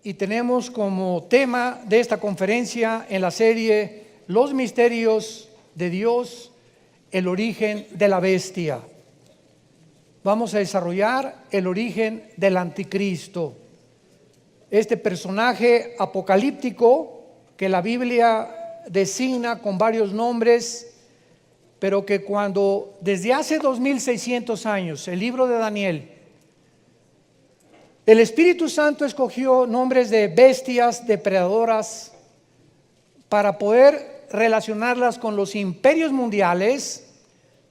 y tenemos como tema de esta conferencia en la serie Los misterios de Dios, el origen de la bestia. Vamos a desarrollar el origen del anticristo, este personaje apocalíptico que la Biblia designa con varios nombres, pero que cuando desde hace 2600 años el libro de Daniel, el Espíritu Santo escogió nombres de bestias depredadoras para poder relacionarlas con los imperios mundiales.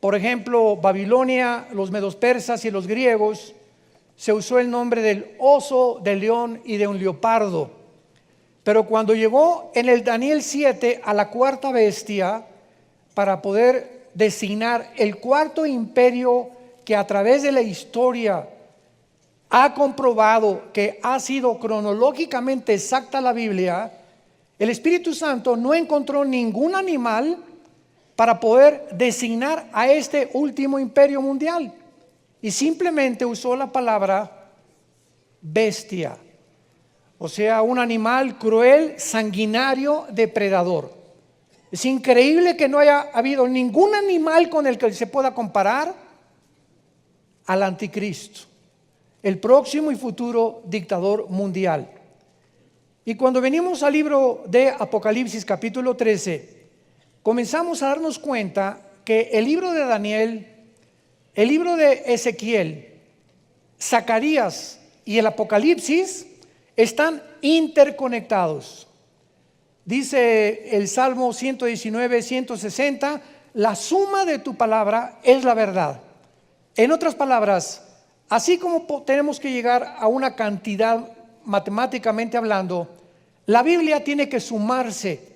Por ejemplo, Babilonia, los medos persas y los griegos, se usó el nombre del oso, del león y de un leopardo. Pero cuando llegó en el Daniel 7 a la cuarta bestia, para poder designar el cuarto imperio que a través de la historia ha comprobado que ha sido cronológicamente exacta la Biblia, el Espíritu Santo no encontró ningún animal para poder designar a este último imperio mundial y simplemente usó la palabra bestia, o sea, un animal cruel, sanguinario, depredador. Es increíble que no haya habido ningún animal con el que se pueda comparar al anticristo, el próximo y futuro dictador mundial. Y cuando venimos al libro de Apocalipsis capítulo 13, comenzamos a darnos cuenta que el libro de Daniel, el libro de Ezequiel, Zacarías y el Apocalipsis están interconectados. Dice el Salmo 119, 160, la suma de tu palabra es la verdad. En otras palabras, así como tenemos que llegar a una cantidad matemáticamente hablando, la Biblia tiene que sumarse.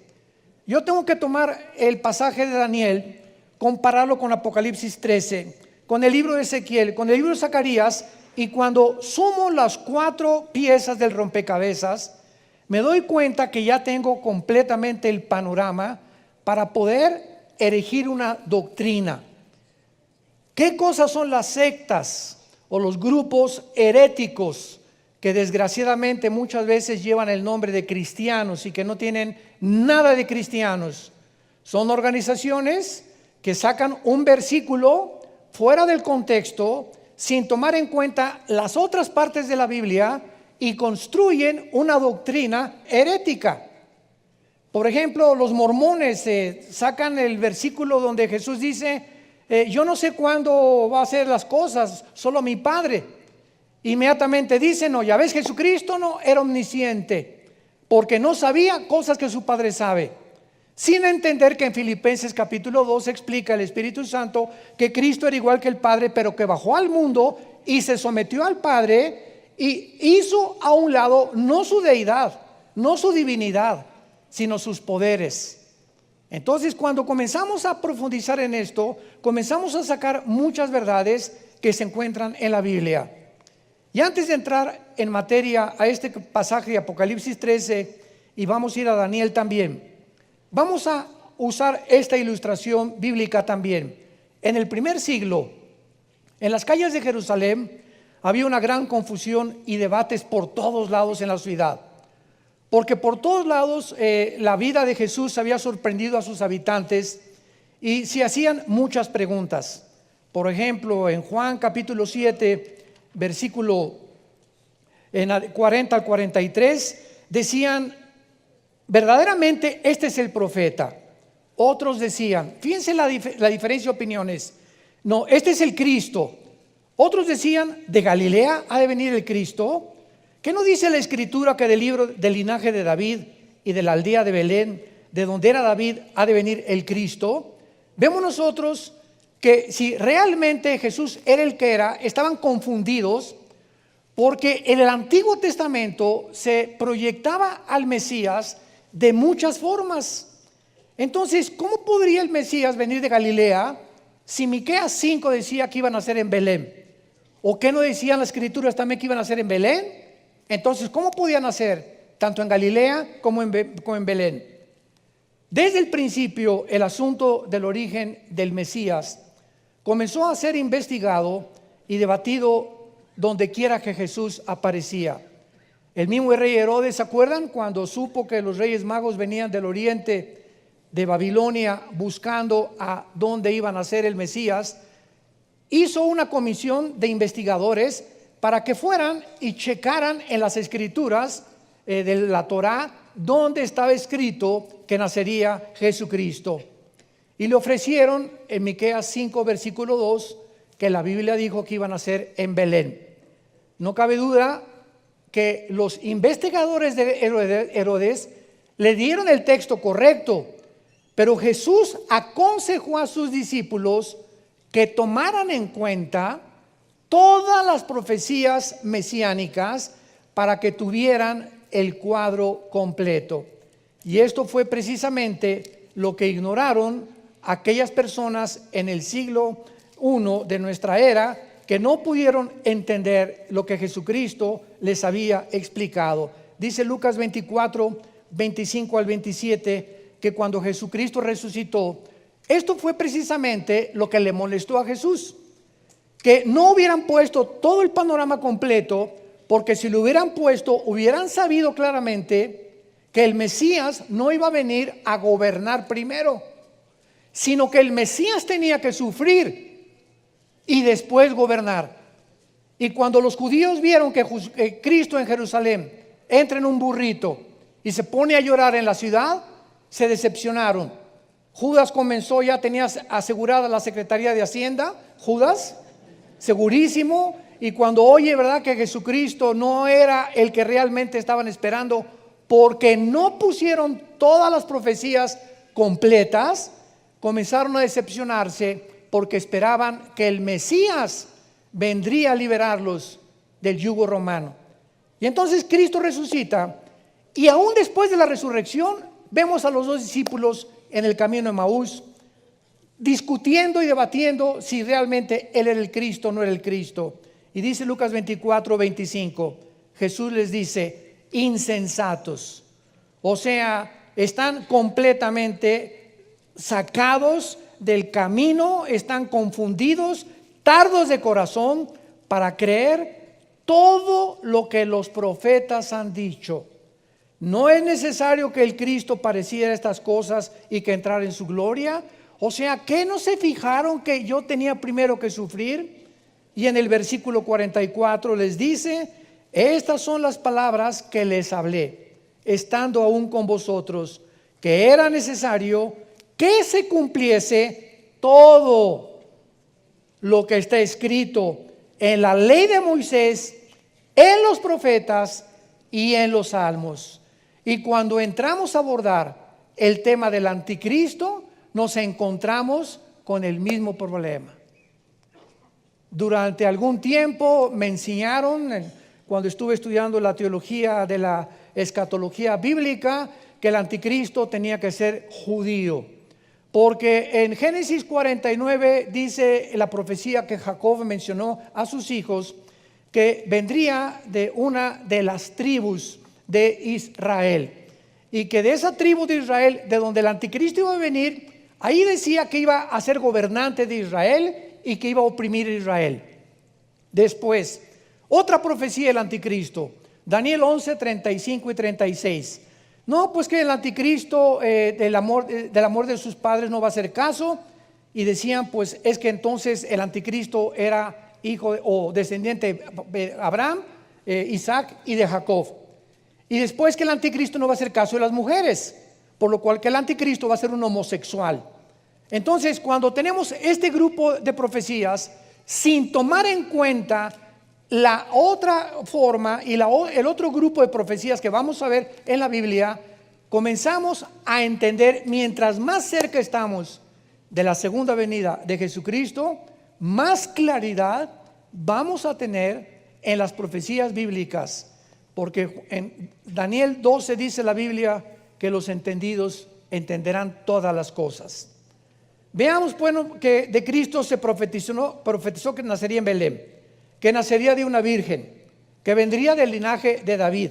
Yo tengo que tomar el pasaje de Daniel, compararlo con Apocalipsis 13, con el libro de Ezequiel, con el libro de Zacarías, y cuando sumo las 4 piezas del rompecabezas, me doy cuenta que ya tengo completamente el panorama para poder erigir una doctrina. ¿Qué cosas son las sectas o los grupos heréticos que desgraciadamente muchas veces llevan el nombre de cristianos y que no tienen nada de cristianos? Son organizaciones que sacan un versículo fuera del contexto sin tomar en cuenta las otras partes de la Biblia y construyen una doctrina herética. Por ejemplo, los mormones sacan el versículo donde Jesús dice, yo no sé cuándo va a hacer las cosas, solo mi Padre. Inmediatamente dicen, no, ya ves, Jesucristo no era omnisciente, porque no sabía cosas que su Padre sabe. Sin entender que en Filipenses capítulo 2 explica el Espíritu Santo que Cristo era igual que el Padre, pero que bajó al mundo y se sometió al Padre y hizo a un lado no su deidad, no su divinidad, sino sus poderes. Entonces, cuando comenzamos a profundizar en esto, comenzamos a sacar muchas verdades que se encuentran en la Biblia. Y antes de entrar en materia a este pasaje de Apocalipsis 13, y vamos a ir a Daniel también, vamos a usar esta ilustración bíblica también. En el primer siglo, en las calles de Jerusalén, había una gran confusión y debates por todos lados en la ciudad. Porque por todos lados la vida de Jesús había sorprendido a sus habitantes y se hacían muchas preguntas. Por ejemplo, en Juan capítulo 7, versículo 40 al 43, decían, verdaderamente este es el profeta. Otros decían, fíjense la diferencia de opiniones, no, este es el Cristo. Otros decían, ¿de Galilea ha de venir el Cristo? ¿Qué no dice la Escritura que del linaje de David y de la aldea de Belén, de donde era David, ha de venir el Cristo? Vemos nosotros que si realmente Jesús era el que era, estaban confundidos porque en el Antiguo Testamento se proyectaba al Mesías de muchas formas. Entonces, ¿cómo podría el Mesías venir de Galilea si Miqueas 5 decía que iban a nacer en Belén? ¿O qué no decían las Escrituras también que iban a nacer en Belén? Entonces, ¿cómo podían nacer tanto en Galilea como en Belén? Desde el principio, el asunto del origen del Mesías comenzó a ser investigado y debatido donde quiera que Jesús aparecía. El mismo rey Herodes, ¿se acuerdan? Cuando supo que los reyes magos venían del oriente de Babilonia buscando a dónde iban a ser el Mesías, hizo una comisión de investigadores para que fueran y checaran en las escrituras de la Torá donde estaba escrito que nacería Jesucristo. Y le ofrecieron en Miqueas 5 versículo 2 que la Biblia dijo que iban a nacer en Belén. No cabe duda que los investigadores de Herodes le dieron el texto correcto, pero Jesús aconsejó a sus discípulos que tomaran en cuenta todas las profecías mesiánicas para que tuvieran el cuadro completo. Y esto fue precisamente lo que ignoraron aquellas personas en el siglo I de nuestra era, que no pudieron entender lo que Jesucristo les había explicado. Dice Lucas 24, 25 al 27, que cuando Jesucristo resucitó, esto fue precisamente lo que le molestó a Jesús, que no hubieran puesto todo el panorama completo, porque si lo hubieran puesto, hubieran sabido claramente que el Mesías no iba a venir a gobernar primero, sino que el Mesías tenía que sufrir y después gobernar. Y cuando los judíos vieron que Cristo en Jerusalén entra en un burrito y se pone a llorar en la ciudad, se decepcionaron. Judas comenzó, ya tenía asegurada la Secretaría de Hacienda, Judas, segurísimo, y cuando oye, ¿verdad?, que Jesucristo no era el que realmente estaban esperando, porque no pusieron todas las profecías completas, comenzaron a decepcionarse, porque esperaban que el Mesías vendría a liberarlos del yugo romano. Y entonces Cristo resucita, y aún después de la resurrección vemos a los dos discípulos en el camino de Emaús discutiendo y debatiendo si realmente Él era el Cristo o no era el Cristo. Y dice Lucas 24, 25, Jesús les dice: insensatos. O sea, están completamente sacados del camino, están confundidos, tardos de corazón para creer todo lo que los profetas han dicho. No es necesario que el Cristo padeciera estas cosas y que entrara en su gloria. O sea, ¿qué no se fijaron que yo tenía primero que sufrir? Y en el versículo 44 les dice: estas son las palabras que les hablé, estando aún con vosotros, que era necesario que se cumpliese todo lo que está escrito en la ley de Moisés, en los profetas y en los salmos. Y cuando entramos a abordar el tema del anticristo, nos encontramos con el mismo problema. Durante algún tiempo me enseñaron, cuando estuve estudiando la teología de la escatología bíblica, que el anticristo tenía que ser judío. Porque en Génesis 49 dice la profecía que Jacob mencionó a sus hijos, que vendría de una de las tribus de Israel, y que de esa tribu de Israel, de donde el anticristo iba a venir, ahí decía que iba a ser gobernante de Israel y que iba a oprimir a Israel. Después, otra profecía del anticristo, Daniel 11, 35 y 36. No, pues que el anticristo del amor de sus padres no va a hacer caso, y decían, pues es que entonces el anticristo era hijo o descendiente de Abraham, Isaac y de Jacob. Y después que el anticristo no va a hacer caso de las mujeres, por lo cual que el anticristo va a ser un homosexual. Entonces, cuando tenemos este grupo de profecías, sin tomar en cuenta la otra forma y el otro grupo de profecías que vamos a ver en la Biblia, comenzamos a entender, mientras más cerca estamos de la segunda venida de Jesucristo, más claridad vamos a tener en las profecías bíblicas. Porque en Daniel 12 dice la Biblia que los entendidos entenderán todas las cosas. Veamos, bueno, que de Cristo se profetizó que nacería en Belén, que nacería de una virgen, que vendría del linaje de David,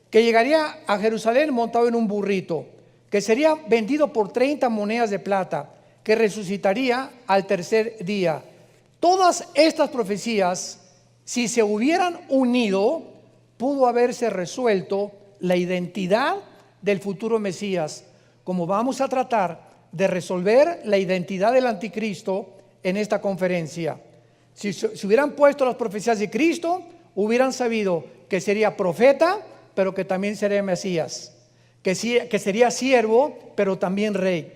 que llegaría a Jerusalén montado en un burrito, que sería vendido por 30 monedas de plata, que resucitaría al tercer día. Todas estas profecías, si se hubieran unido, pudo haberse resuelto la identidad del futuro Mesías, como vamos a tratar de resolver la identidad del anticristo en esta conferencia. Si hubieran puesto las profecías de Cristo, hubieran sabido que sería profeta, pero que también sería Mesías, que sería siervo, pero también rey,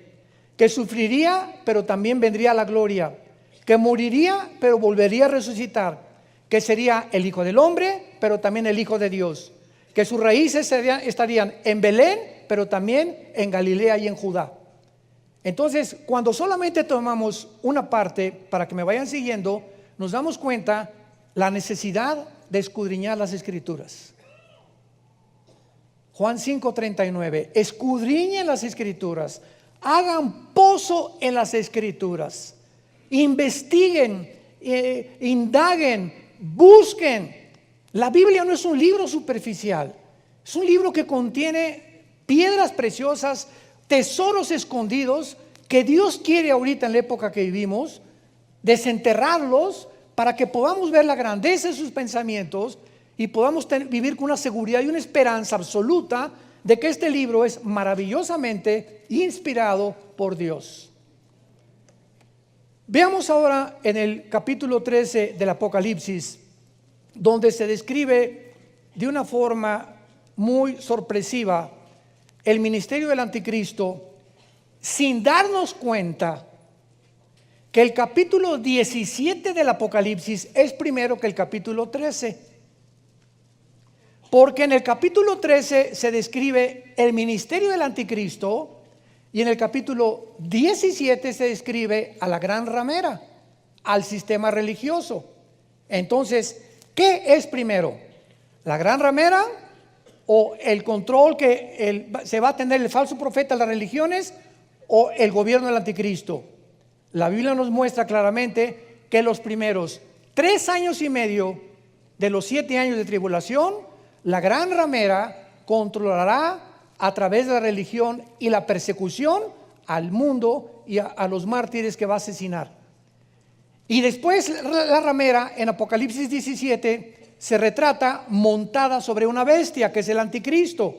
que sufriría, pero también vendría a la gloria, que moriría, pero volvería a resucitar, que sería el Hijo del Hombre, pero también el Hijo de Dios, que sus raíces estarían en Belén, pero también en Galilea y en Judá. Entonces, cuando solamente tomamos una parte, para que me vayan siguiendo, nos damos cuenta la necesidad de escudriñar las Escrituras. Juan 5:39, escudriñen las Escrituras, hagan pozo en las Escrituras, investiguen, indaguen, busquen. La Biblia no es un libro superficial, es un libro que contiene piedras preciosas, tesoros escondidos que Dios quiere ahorita en la época que vivimos desenterrarlos para que podamos ver la grandeza de sus pensamientos y podamos vivir con una seguridad y una esperanza absoluta de que este libro es maravillosamente inspirado por Dios. Veamos ahora en el capítulo 13 del Apocalipsis, donde se describe de una forma muy sorpresiva el ministerio del anticristo, sin darnos cuenta que el capítulo 17 del Apocalipsis es primero que el capítulo 13. Porque en el capítulo 13 se describe el ministerio del anticristo y en el capítulo 17 se describe a la gran ramera, al sistema religioso. Entonces, ¿qué es primero? ¿La gran ramera o el control que se va a tener el falso profeta de las religiones o el gobierno del anticristo? La Biblia nos muestra claramente que los primeros 3 años y medio de los 7 años de tribulación, la gran ramera controlará a través de la religión y la persecución al mundo y a los mártires que va a asesinar. Y después la ramera en Apocalipsis 17 se retrata montada sobre una bestia que es el anticristo,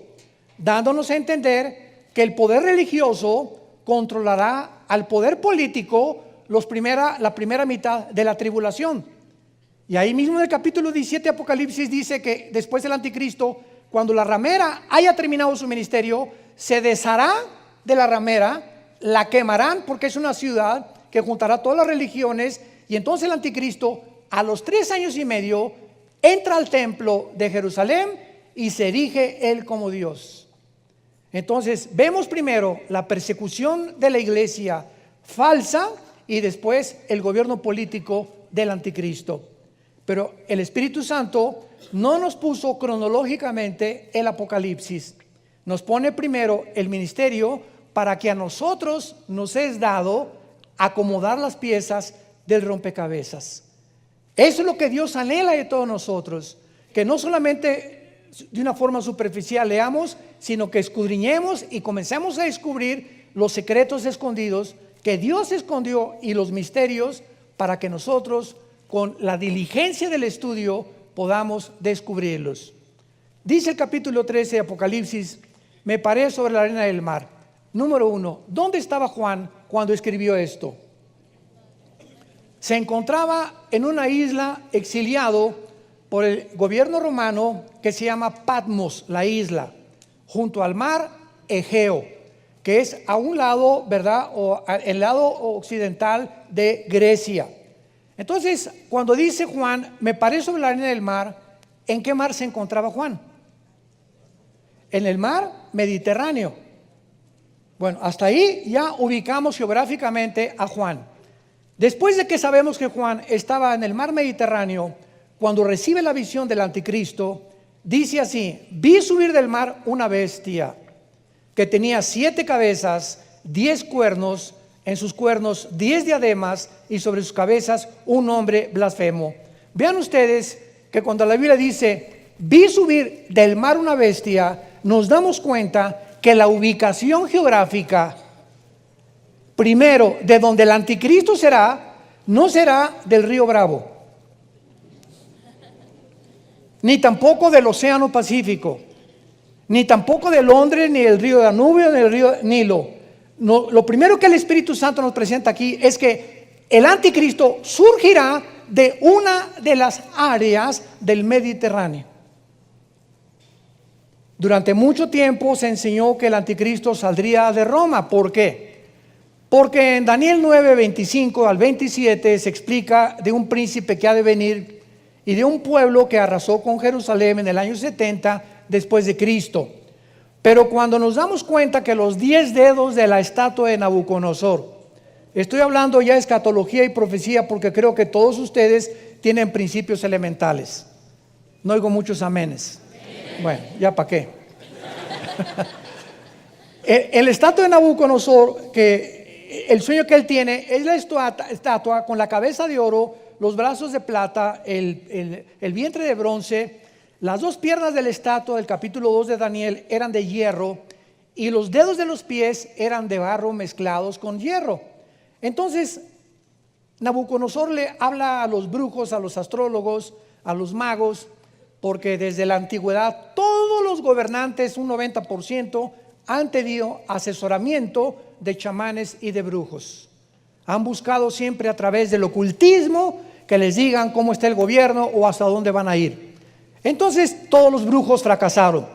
dándonos a entender que el poder religioso controlará al poder político la primera mitad de la tribulación. Y ahí mismo en el capítulo 17 de Apocalipsis dice que después del anticristo, cuando la ramera haya terminado su ministerio, se deshará de la ramera, la quemarán porque es una ciudad que juntará todas las religiones, y entonces el anticristo a los 3 años y medio entra al templo de Jerusalén y se erige él como Dios. Entonces vemos primero la persecución de la iglesia falsa y después el gobierno político del anticristo. Pero el Espíritu Santo no nos puso cronológicamente el Apocalipsis. Nos pone primero el ministerio para que a nosotros nos es dado acomodar las piezas del rompecabezas. Eso es lo que Dios anhela de todos nosotros, que no solamente de una forma superficial leamos, sino que escudriñemos y comencemos a descubrir los secretos escondidos que Dios escondió y los misterios para que nosotros con la diligencia del estudio podamos descubrirlos. Dice el capítulo 13 de Apocalipsis: me paré sobre la arena del mar. Número 1, ¿dónde estaba Juan cuando escribió esto? Se encontraba en una isla exiliado por el gobierno romano que se llama Patmos, la isla, junto al mar Egeo, que es a un lado, ¿verdad? O el lado occidental de Grecia. Entonces, cuando dice Juan, me paré sobre la arena del mar, ¿en qué mar se encontraba Juan? En el mar Mediterráneo. Bueno, hasta ahí ya ubicamos geográficamente a Juan. Después de que sabemos que Juan estaba en el mar Mediterráneo, cuando recibe la visión del anticristo, dice así: vi subir del mar una bestia que tenía 7 cabezas, 10 cuernos, en sus cuernos 10 diademas y sobre sus cabezas un nombre blasfemo. Vean ustedes que cuando la Biblia dice vi subir del mar una bestia, nos damos cuenta que la ubicación geográfica, primero, de donde el anticristo será, no será del río Bravo. ni tampoco del Océano Pacífico, ni tampoco de Londres, ni del río Danubio, ni del río Nilo. No, lo primero que el Espíritu Santo nos presenta aquí es que el anticristo surgirá de una de las áreas del Mediterráneo. Durante mucho tiempo se enseñó que el anticristo saldría de Roma. ¿Por qué? Porque en Daniel 9, 25 al 27 se explica de un príncipe que ha de venir y de un pueblo que arrasó con Jerusalén en el año 70 después de Cristo. Pero cuando nos damos cuenta que los 10 dedos de la estatua de Nabucodonosor, estoy hablando ya de escatología y profecía porque creo que todos ustedes tienen principios elementales. No oigo muchos amenes. Bueno, ya para qué. El estatua de Nabucodonosor, que el sueño que él tiene es la estatua con la cabeza de oro, los brazos de plata, el vientre de bronce. Las dos piernas de la estatua del capítulo 2 de Daniel eran de hierro y los dedos de los pies eran de barro mezclados con hierro. Entonces Nabucodonosor le habla a los brujos, a los astrólogos, a los magos, porque desde la antigüedad todos los gobernantes, un 90%, han tenido asesoramiento de chamanes y de brujos. Han buscado siempre a través del ocultismo que les digan cómo está el gobierno o hasta dónde van a ir. Entonces todos los brujos fracasaron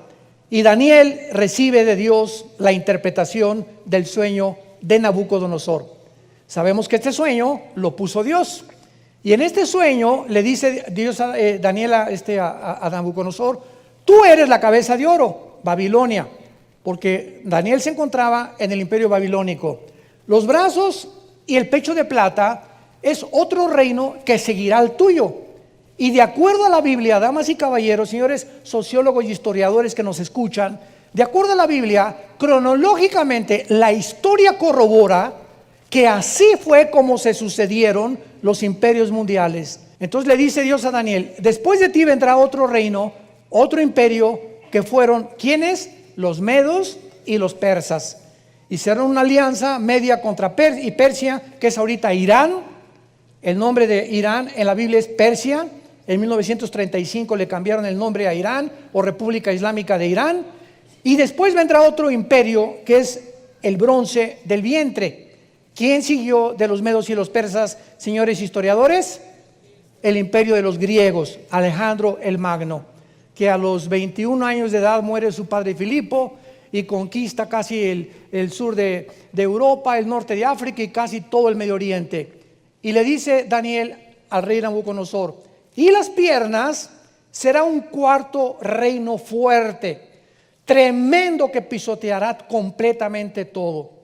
y Daniel recibe de Dios la interpretación del sueño de Nabucodonosor. Sabemos que este sueño lo puso Dios. Y en este sueño le dice Dios a Daniel a Nabucodonosor: tú eres la cabeza de oro, Babilonia, porque Daniel se encontraba en el imperio babilónico. Los brazos y el pecho de plata es otro reino que seguirá al tuyo. Y de acuerdo a la Biblia, damas y caballeros, señores sociólogos y historiadores que nos escuchan, de acuerdo a la Biblia, cronológicamente la historia corrobora que así fue como se sucedieron los imperios mundiales. Entonces le dice Dios a Daniel: después de ti vendrá otro reino, otro imperio, que fueron, ¿quiénes? Los medos y los persas. Hicieron una alianza media contra Persia, que es ahorita Irán. El nombre de Irán en la Biblia es Persia. En 1935 le cambiaron el nombre a Irán, o República Islámica de Irán. Y después vendrá otro imperio, que es el bronce del vientre. ¿Quién siguió de los medos y los persas, señores historiadores? El imperio de los griegos, Alejandro el Magno, que a los 21 años de edad muere su padre Filipo y conquista casi el sur de Europa, el norte de África y casi todo el Medio Oriente. Y le dice Daniel al rey Nabucodonosor: y las piernas será un cuarto reino fuerte, tremendo, que pisoteará completamente todo.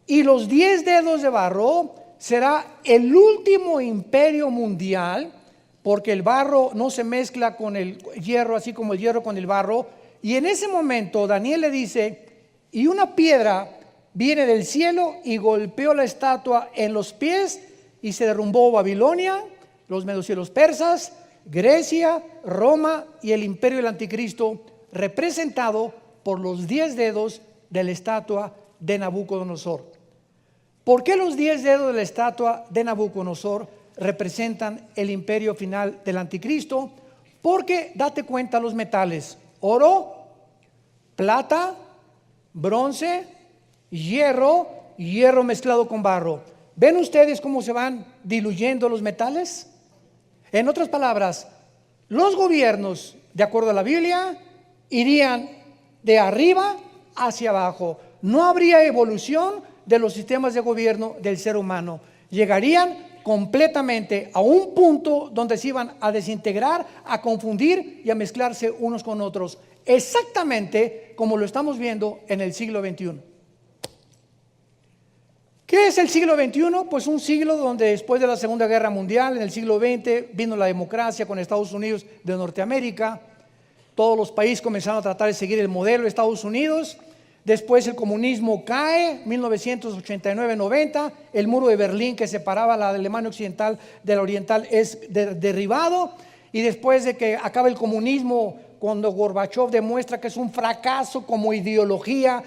Y los 10 dedos de barro será el último imperio mundial, porque el barro no se mezcla con el hierro, así como el hierro con el barro. Y en ese momento Daniel le dice: y una piedra viene del cielo y golpeó la estatua en los pies y se derrumbó Babilonia, los medos y los persas, Grecia, Roma y el imperio del anticristo, representado por los 10 dedos de la estatua de Nabucodonosor. ¿Por qué los 10 dedos de la estatua de Nabucodonosor representan el imperio final del anticristo? Porque date cuenta los metales: oro, plata, bronce, hierro mezclado con barro. ¿Ven ustedes cómo se van diluyendo los metales? En otras palabras, los gobiernos, de acuerdo a la Biblia, irían de arriba hacia abajo. No habría evolución de los sistemas de gobierno del ser humano. Llegarían completamente a un punto donde se iban a desintegrar, a confundir y a mezclarse unos con otros, exactamente como lo estamos viendo en el siglo XXI. ¿Qué es el siglo XXI? Pues un siglo donde después de la Segunda Guerra Mundial, en el siglo XX, vino la democracia con Estados Unidos de Norteamérica. Todos los países comenzaron a tratar de seguir el modelo de Estados Unidos. Después el comunismo cae, 1989-90, el muro de Berlín que separaba la Alemania occidental de la oriental es derribado, y después de que acaba el comunismo, cuando Gorbachev demuestra que es un fracaso como ideología,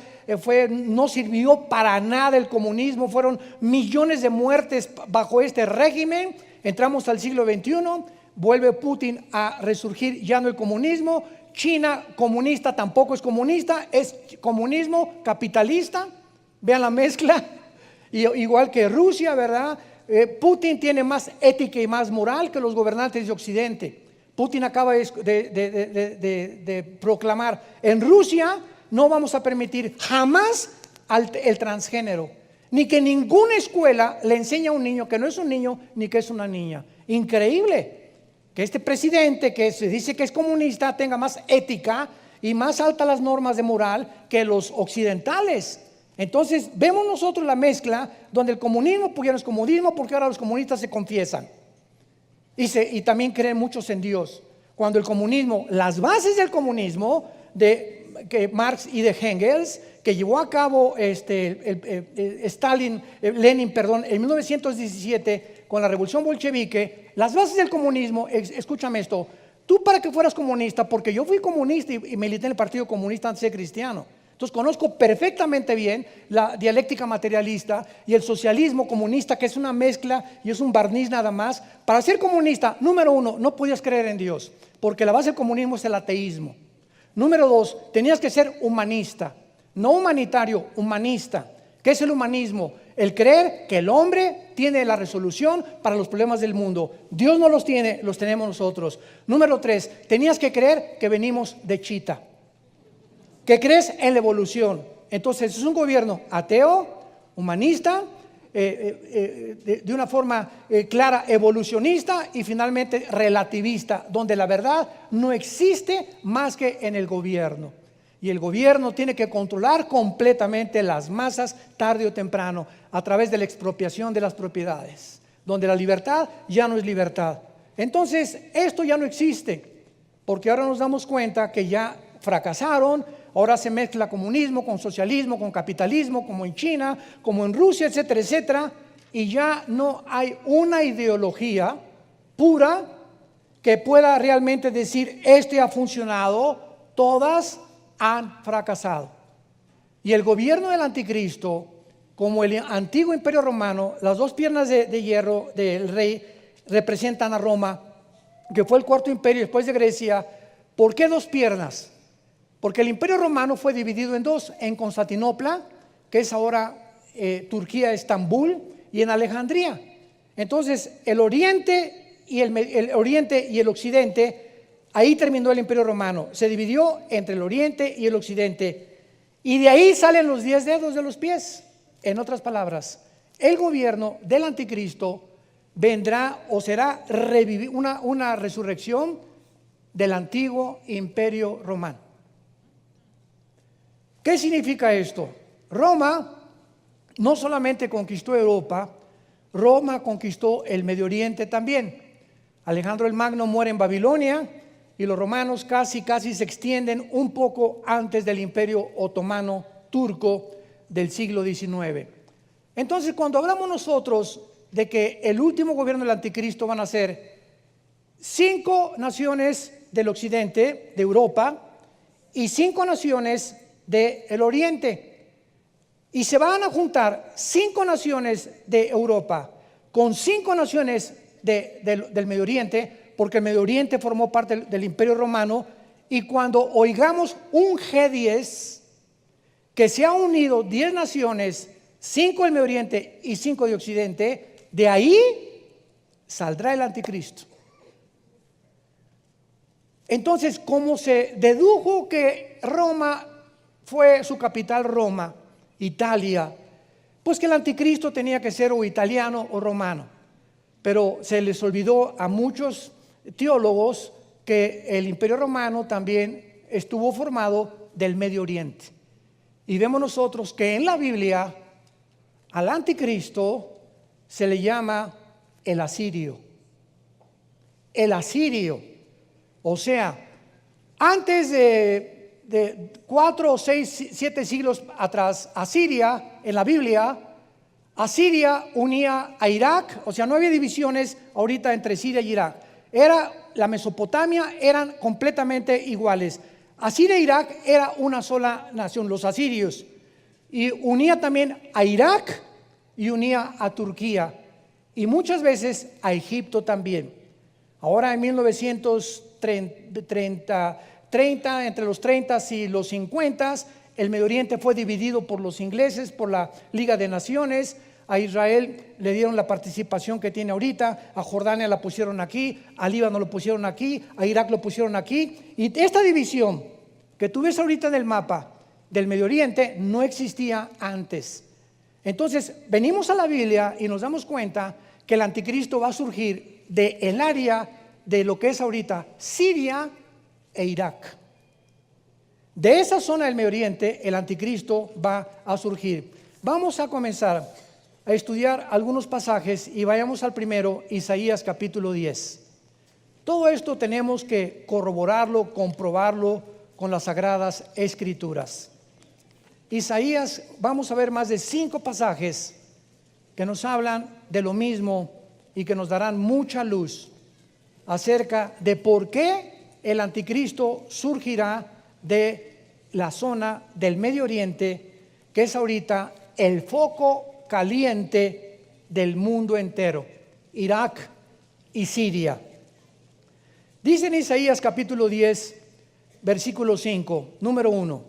no sirvió para nada el comunismo, fueron millones de muertes bajo este régimen. Entramos al siglo XXI, vuelve Putin a resurgir ya no el comunismo. China comunista tampoco es comunista, es comunismo capitalista. Vean la mezcla. Igual que Rusia, ¿verdad? Putin tiene más ética y más moral que los gobernantes de Occidente. Putin acaba de proclamar: en Rusia no vamos a permitir jamás el transgénero, ni que ninguna escuela le enseñe a un niño que no es un niño ni que es una niña. Increíble que este presidente, que se dice que es comunista, tenga más ética y más altas las normas de moral que los occidentales. Entonces vemos nosotros la mezcla donde el comunismo pues ya no es comunismo, porque ahora los comunistas se confiesan y también creen muchos en Dios. Cuando el comunismo, las bases del comunismo de Marx y de Engels, que llevó a cabo Lenin, en 1917 con la revolución bolchevique, las bases del comunismo, escúchame esto: tú, para que fueras comunista, porque yo fui comunista y milité en el Partido Comunista antes de ser cristiano, entonces conozco perfectamente bien la dialéctica materialista y el socialismo comunista, que es una mezcla y es un barniz nada más. Para ser comunista, número uno, no podías creer en Dios, porque la base del comunismo es el ateísmo. Número dos, tenías que ser humanista, no humanitario, humanista. ¿Qué es el humanismo? El creer que el hombre tiene la resolución para los problemas del mundo. Dios no los tiene, los tenemos nosotros. Número tres, tenías que creer que venimos de Chita, que crees en la evolución. Entonces es un gobierno ateo, humanista, de una forma clara evolucionista y finalmente relativista, donde la verdad no existe más que en el gobierno. Y el gobierno tiene que controlar completamente las masas tarde o temprano a través de la expropiación de las propiedades, donde la libertad ya no es libertad. Entonces esto ya no existe, porque ahora nos damos cuenta que ya fracasaron. Ahora se mezcla comunismo con socialismo, con capitalismo, como en China, como en Rusia, etcétera, etcétera. Y ya no hay una ideología pura que pueda realmente decir: este ha funcionado. Todas han fracasado. Y el gobierno del anticristo, como el antiguo imperio romano, las dos piernas de hierro del rey representan a Roma, que fue el cuarto imperio después de Grecia. ¿Por qué dos piernas? Porque el imperio romano fue dividido en dos: en Constantinopla, que es ahora Turquía, Estambul, y en Alejandría. Entonces el oriente y el occidente, ahí terminó el imperio romano. Se dividió entre el oriente y el occidente, y de ahí salen los 10 dedos de los pies. En otras palabras, el gobierno del anticristo vendrá, o será una resurrección del antiguo imperio romano. ¿Qué significa esto? Roma no solamente conquistó Europa, Roma conquistó el Medio Oriente también. Alejandro el Magno muere en Babilonia y los romanos casi se extienden un poco antes del imperio otomano turco del siglo XIX. Entonces, cuando hablamos nosotros de que el último gobierno del anticristo van a ser 5 naciones del occidente, de Europa, y 5 naciones del oriente, y se van a juntar 5 naciones de Europa con 5 naciones del Medio Oriente, porque el Medio Oriente formó parte del Imperio Romano. Y cuando oigamos un G10, que se ha unido 10 naciones, 5 del Medio Oriente y 5 de Occidente, de ahí saldrá el anticristo. Entonces, como se dedujo que Roma fue su capital, Roma, Italia, pues que el anticristo tenía que ser o italiano o romano. Pero se les olvidó a muchos teólogos que el imperio romano también estuvo formado del Medio Oriente. Y vemos nosotros que en la Biblia al anticristo se le llama el asirio. El asirio. O sea, antes de 4 o 6, 7 siglos atrás, Asiria, en la Biblia, Asiria unía a Irak. O sea, no había divisiones ahorita entre Siria y Irak. La Mesopotamia eran completamente iguales. Asiria e Irak era una sola nación, los asirios. Y unía también a Irak y unía a Turquía. Y muchas veces a Egipto también. Ahora en 1930, entre los 30 y los 50, el Medio Oriente fue dividido por los ingleses, por la Liga de Naciones. A Israel le dieron la participación que tiene ahorita, a Jordania la pusieron aquí, a Líbano lo pusieron aquí, a Irak lo pusieron aquí. Y esta división que tú ves ahorita en el mapa del Medio Oriente no existía antes. Entonces venimos a la Biblia y nos damos cuenta que el anticristo va a surgir del área de lo que es ahorita Siria e Irak. De esa zona del Medio Oriente el anticristo va a surgir. Vamos a comenzar a estudiar algunos pasajes y vayamos al primero, Isaías capítulo 10. Todo esto tenemos que corroborarlo, comprobarlo con las sagradas escrituras. Isaías, vamos a ver más de 5 pasajes que nos hablan de lo mismo y que nos darán mucha luz acerca de por qué el anticristo surgirá de la zona del Medio Oriente, que es ahorita el foco caliente del mundo entero, Irak y Siria. Dice en Isaías capítulo 10, versículo 5, número 1: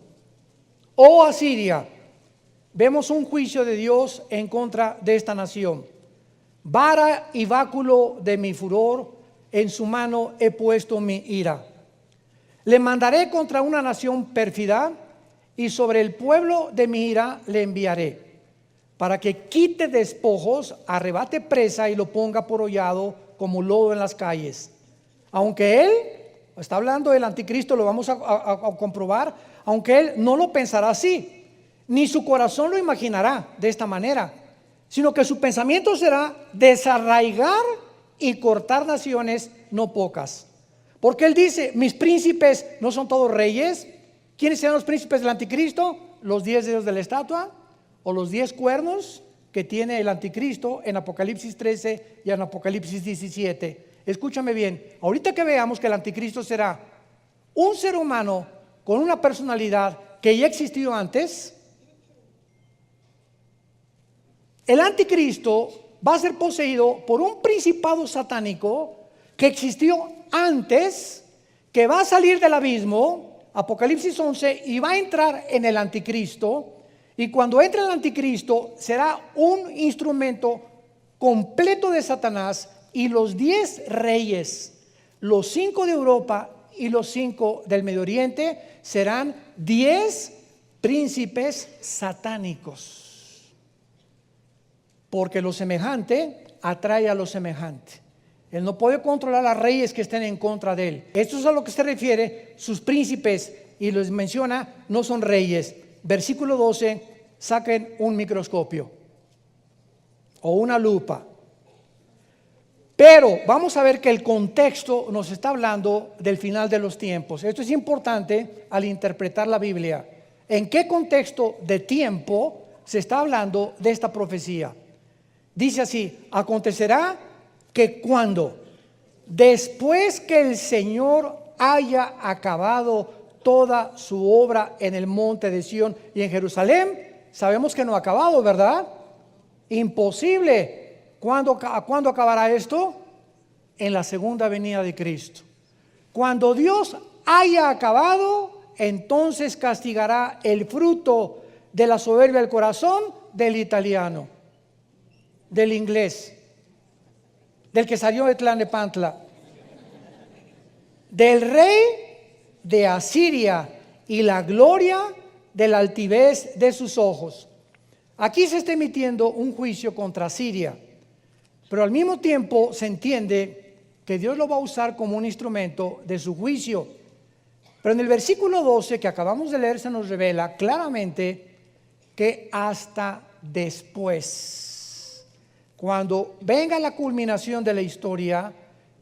Oh Asiria, vemos un juicio de Dios en contra de esta nación. Vara y báculo de mi furor, en su mano he puesto mi ira. Le mandaré contra una nación pérfida, y sobre el pueblo de mi ira le enviaré, para que quite despojos, arrebate presa y lo ponga por hollado como lodo en las calles. Aunque él, está hablando del anticristo, lo vamos a comprobar, aunque él no lo pensará así, ni su corazón lo imaginará de esta manera, sino que su pensamiento será desarraigar y cortar naciones no pocas. Porque él dice, mis príncipes no son todos reyes. ¿Quiénes serán los príncipes del anticristo? Los 10 dedos de la estatua o los 10 cuernos que tiene el anticristo en Apocalipsis 13 y en Apocalipsis 17. Escúchame bien, ahorita que veamos que el anticristo será un ser humano con una personalidad que ya existió antes, el anticristo va a ser poseído por un principado satánico que existió antes, que va a salir del abismo, Apocalipsis 11, y va a entrar en el anticristo. Y cuando entre el anticristo será un instrumento completo de Satanás, y los 10 reyes, los 5 de Europa y los 5 del Medio Oriente serán 10 príncipes satánicos, porque lo semejante atrae a lo semejante. Él no puede controlar a reyes que estén en contra de él. Esto es a lo que se refiere sus príncipes, y les menciona, no son reyes. Versículo 12, saquen un microscopio o una lupa. Pero vamos a ver que el contexto nos está hablando del final de los tiempos. Esto es importante al interpretar la Biblia. ¿En qué contexto de tiempo se está hablando de esta profecía? Dice así: acontecerá que cuando, después que el Señor haya acabado toda su obra en el monte de Sión y en Jerusalén, sabemos que no ha acabado, ¿verdad? Imposible. ¿Cuándo acabará esto? En la segunda venida de Cristo. Cuando Dios haya acabado, entonces castigará el fruto de la soberbia del corazón del italiano, del inglés, del que salió de Tlalnepantla, del rey de Asiria y la gloria de la altivez de sus ojos. Aquí se está emitiendo un juicio contra Siria, pero al mismo tiempo se entiende que Dios lo va a usar como un instrumento de su juicio. Pero en el versículo 12 que acabamos de leer se nos revela claramente que hasta después, cuando venga la culminación de la historia,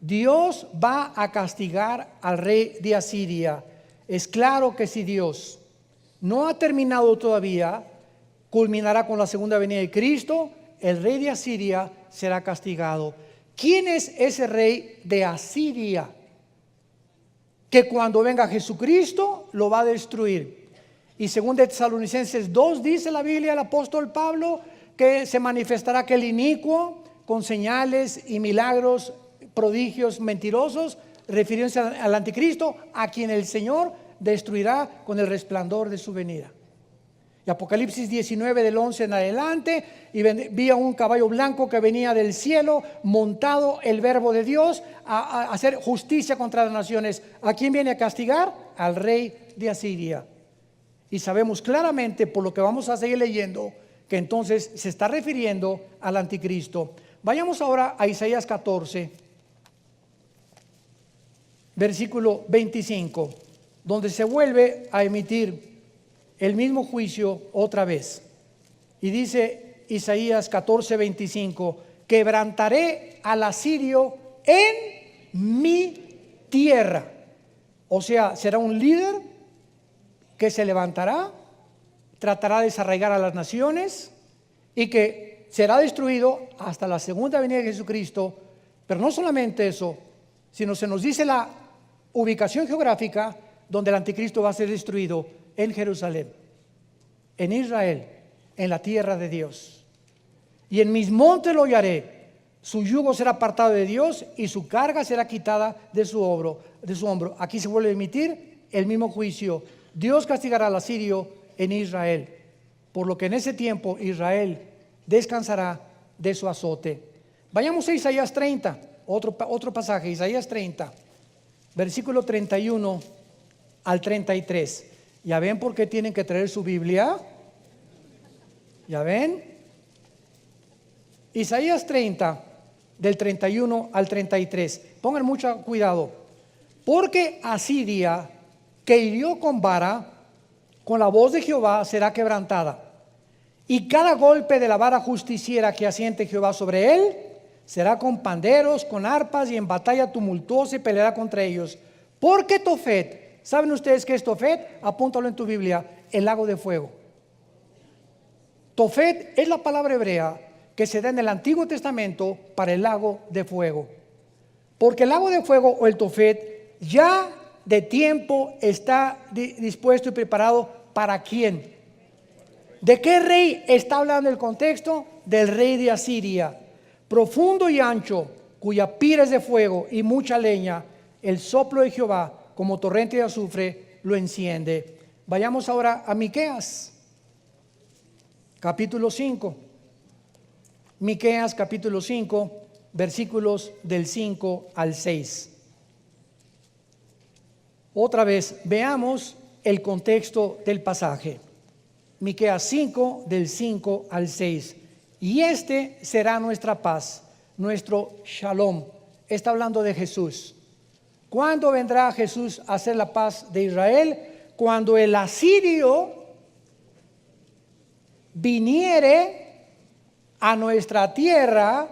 Dios va a castigar al rey de Asiria. Es claro que si Dios no ha terminado todavía, culminará con la segunda venida de Cristo, el rey de Asiria será castigado. ¿Quién es ese rey de Asiria? Que cuando venga Jesucristo lo va a destruir. Y según de Tesalonicenses 2 dice la Biblia, el apóstol Pablo, que se manifestará aquel inicuo con señales y milagros prodigios mentirosos, refiriéndose al anticristo, a quien el Señor destruirá con el resplandor de su venida. Y Apocalipsis 19 del 11 en adelante, y vi a un caballo blanco que venía del cielo, montado el verbo de Dios, a hacer justicia contra las naciones. ¿A quién viene a castigar? Al rey de Asiria. Y sabemos claramente, por lo que vamos a seguir leyendo, que entonces se está refiriendo al anticristo. Vayamos ahora a Isaías 14, versículo 25, donde se vuelve a emitir el mismo juicio otra vez. Y dice Isaías 14, 25, quebrantaré al asirio en mi tierra. O sea, será un líder que se levantará, tratará de desarraigar a las naciones y que será destruido hasta la segunda venida de Jesucristo. Pero no solamente eso, sino se nos dice la ubicación geográfica donde el anticristo va a ser destruido: en Jerusalén, en Israel, en la tierra de Dios. Y en mis montes lo hallaré. Su yugo será apartado de Dios y su carga será quitada de su hombro. Aquí se vuelve a emitir el mismo juicio. Dios castigará al asirio en Israel, por lo que en ese tiempo Israel descansará de su azote. Vayamos a Isaías 30, otro pasaje, Isaías 30, versículo 31 al 33. ¿Ya ven por qué tienen que traer su Biblia? ¿Ya ven? Isaías 30, del 31 al 33. Pongan mucho cuidado. Porque Asiria, que hirió con vara, con la voz de Jehová será quebrantada. Y cada golpe de la vara justiciera que asiente Jehová sobre él, será con panderos, con arpas, y en batalla tumultuosa y peleará contra ellos. Porque Tofet, ¿saben ustedes qué es Tofet? Apúntalo en tu Biblia: el lago de fuego. Tofet es la palabra hebrea que se da en el Antiguo Testamento para el lago de fuego. Porque el lago de fuego, o el Tofet, ya de tiempo está dispuesto y preparado. ¿Para quién? ¿De qué rey está hablando el contexto? Del rey de Asiria. Profundo y ancho, cuya pira es de fuego y mucha leña, el soplo de Jehová como torrente de azufre lo enciende. Vayamos ahora a Miqueas, capítulo 5. Miqueas capítulo 5, versículos del 5 al 6. Otra vez veamos el contexto del pasaje. Miqueas 5, del 5 al 6. Y este será nuestra paz, nuestro shalom. Está hablando de Jesús. ¿Cuándo vendrá Jesús a hacer la paz de Israel? Cuando el asirio viniere a nuestra tierra,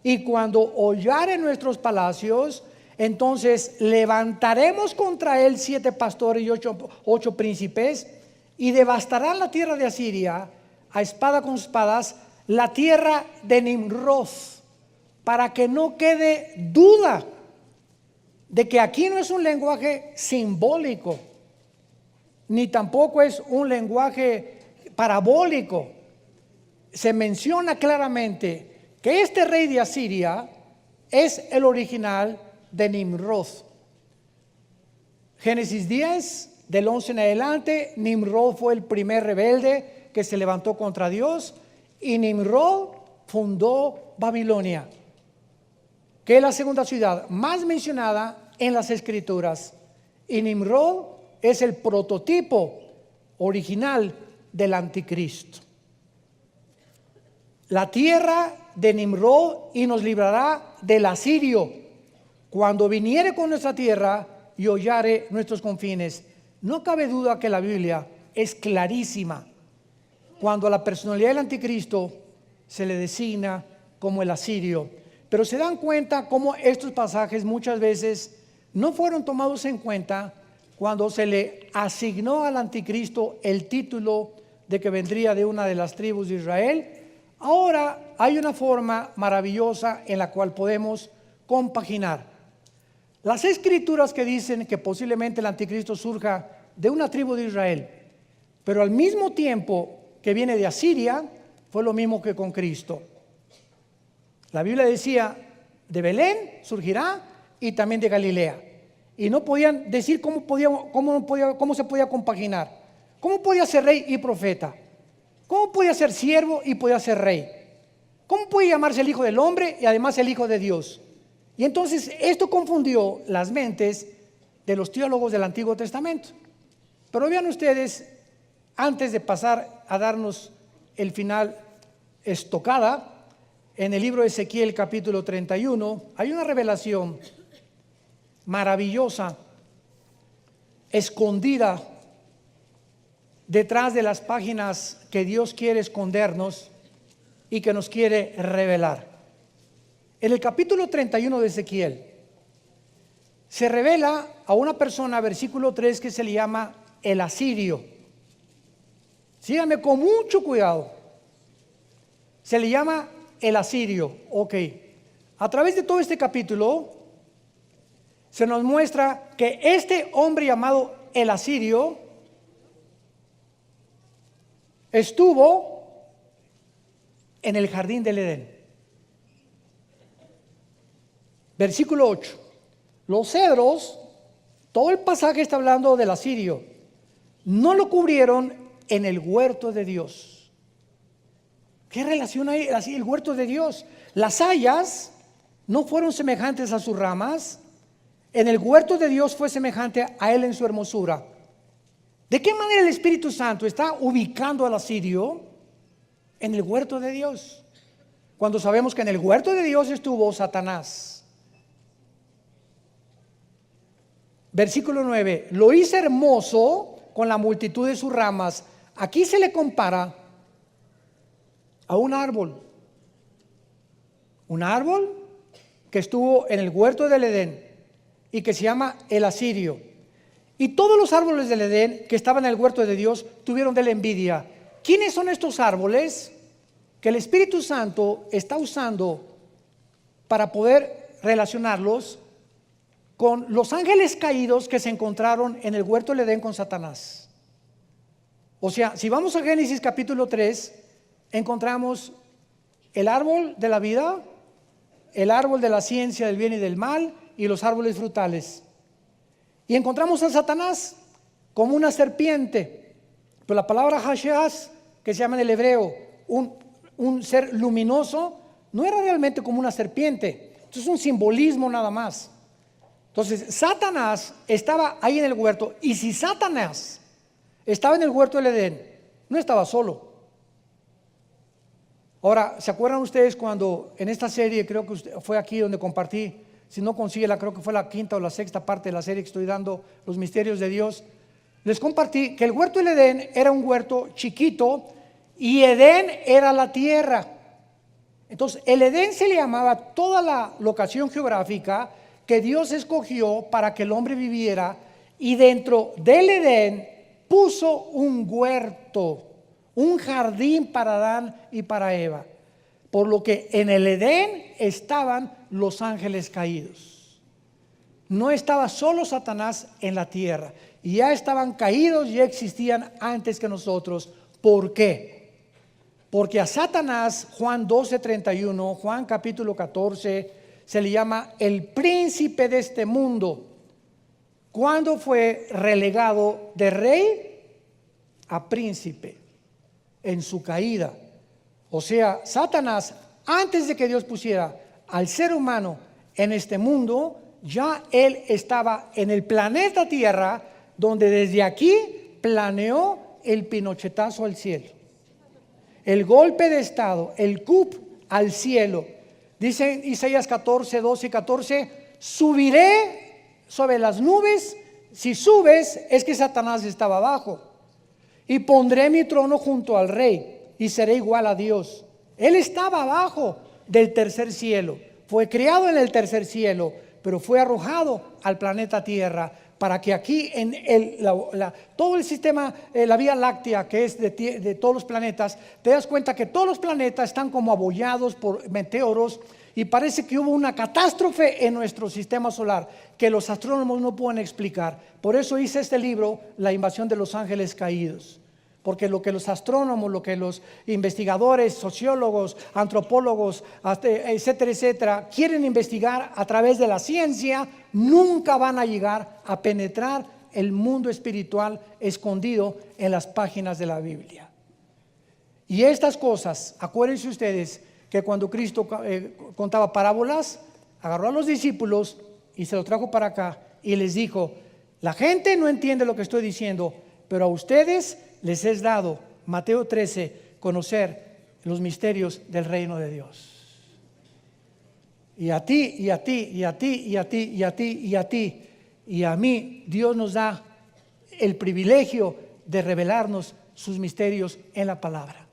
y cuando hollare nuestros palacios, entonces levantaremos contra él 7 pastores y 8 príncipes, y devastarán la tierra de Asiria a espada con espadas, la tierra de Nimrod, para que no quede duda de que aquí no es un lenguaje simbólico, ni tampoco es un lenguaje parabólico. Se menciona claramente que este rey de Asiria es el original de Nimrod. Génesis 10, del 11 en adelante, Nimrod fue el primer rebelde que se levantó contra Dios, y Nimrod fundó Babilonia, que es la segunda ciudad más mencionada en las Escrituras. Y Nimrod es el prototipo original del anticristo. La tierra de Nimrod, y nos librará del asirio cuando viniere con nuestra tierra y hollare nuestros confines. No cabe duda que la Biblia es clarísima cuando a la personalidad del anticristo se le designa como el asirio. Pero se dan cuenta cómo estos pasajes muchas veces no fueron tomados en cuenta cuando se le asignó al anticristo el título de que vendría de una de las tribus de Israel. Ahora hay una forma maravillosa en la cual podemos compaginar las escrituras que dicen que posiblemente el anticristo surja de una tribu de Israel, pero al mismo tiempo que viene de Asiria. Fue lo mismo que con Cristo. La Biblia decía de Belén surgirá y también de Galilea. Y no podían decir cómo se podía compaginar. ¿Cómo podía ser rey y profeta? ¿Cómo podía ser siervo y podía ser rey? ¿Cómo puede llamarse el Hijo del Hombre y además el Hijo de Dios? Y entonces esto confundió las mentes de los teólogos del Antiguo Testamento. Pero vean ustedes, antes de pasar a darnos el final estocada, en el libro de Ezequiel capítulo 31 hay una revelación maravillosa, escondida detrás de las páginas que Dios quiere escondernos y que nos quiere revelar. En el capítulo 31 de Ezequiel se revela a una persona, versículo 3, que se le llama el asirio. Síganme con mucho cuidado. Se le llama el asirio. Ok. A través de todo este capítulo se nos muestra que este hombre llamado el asirio estuvo en el jardín del Edén. Versículo 8. Los cedros, todo el pasaje está hablando del asirio, no lo cubrieron en el huerto de Dios. ¿Qué relación hay así el huerto de Dios? Las hayas no fueron semejantes a sus ramas. En el huerto de Dios fue semejante a él en su hermosura. ¿De qué manera el Espíritu Santo está ubicando al asirio en el huerto de Dios? Cuando sabemos que en el huerto de Dios estuvo Satanás. Versículo 9, lo hice hermoso con la multitud de sus ramas. Aquí se le compara a un árbol que estuvo en el huerto del Edén y que se llama el asirio. Y todos los árboles del Edén que estaban en el huerto de Dios tuvieron de la envidia. ¿Quiénes son estos árboles que el Espíritu Santo está usando para poder relacionarlos con los ángeles caídos que se encontraron en el huerto del Edén con Satanás? O sea, si vamos a Génesis capítulo 3, encontramos el árbol de la vida, el árbol de la ciencia del bien y del mal y los árboles frutales. Y encontramos a Satanás como una serpiente. Pero la palabra Hasheas, que se llama en el hebreo un ser luminoso, no era realmente como una serpiente. Esto es un simbolismo nada más. Entonces Satanás estaba ahí en el huerto. Y si Satanás estaba en el huerto del Edén, no estaba solo. Ahora, ¿se acuerdan ustedes cuando en esta serie, creo que fue aquí donde compartí, si no consíguela, creo que fue la quinta o la sexta parte de la serie que estoy dando, Los Misterios de Dios, les compartí que el huerto del Edén era un huerto chiquito y Edén era la tierra. Entonces el Edén se le llamaba toda la locación geográfica que Dios escogió para que el hombre viviera, y dentro del Edén puso un huerto, un jardín para Adán y para Eva. Por lo que en el Edén estaban los ángeles caídos. No estaba solo Satanás en la tierra. Y ya estaban caídos, ya existían antes que nosotros. ¿Por qué? Porque a Satanás, Juan 12:31, Juan capítulo 14, se le llama el príncipe de este mundo. ¿Cuándo fue relegado de rey a príncipe? En su caída. O sea, Satanás, antes de que Dios pusiera al ser humano en este mundo, ya él estaba en el planeta Tierra, donde desde aquí planeó el pinochetazo al cielo, el golpe de estado, el coup al cielo. Dice Isaías 14, 12 y 14, subiré sobre las nubes. Si subes, es que Satanás estaba abajo. Y pondré mi trono junto al rey y seré igual a Dios. Él estaba abajo del tercer cielo, fue criado en el tercer cielo, pero fue arrojado al planeta Tierra para que aquí en todo el sistema, la Vía Láctea, que es de todos los planetas, te das cuenta que todos los planetas están como abollados por meteoros, y parece que hubo una catástrofe en nuestro sistema solar que los astrónomos no pueden explicar. Por eso hice este libro, La invasión de los ángeles caídos, Porque lo que los astrónomos, lo que los investigadores, sociólogos, antropólogos, etcétera, etcétera, quieren investigar a través de la ciencia, nunca van a llegar a penetrar el mundo espiritual escondido en las páginas de la Biblia. Y estas cosas, acuérdense ustedes que cuando Cristo contaba parábolas, agarró a los discípulos y se los trajo para acá y les dijo: la gente no entiende lo que estoy diciendo, pero a ustedes les es dado, Mateo 13, conocer los misterios del reino de Dios. Y a ti, y a ti, y a ti, y a ti, y a ti, y a ti, y a mí, Dios nos da el privilegio de revelarnos sus misterios en la palabra.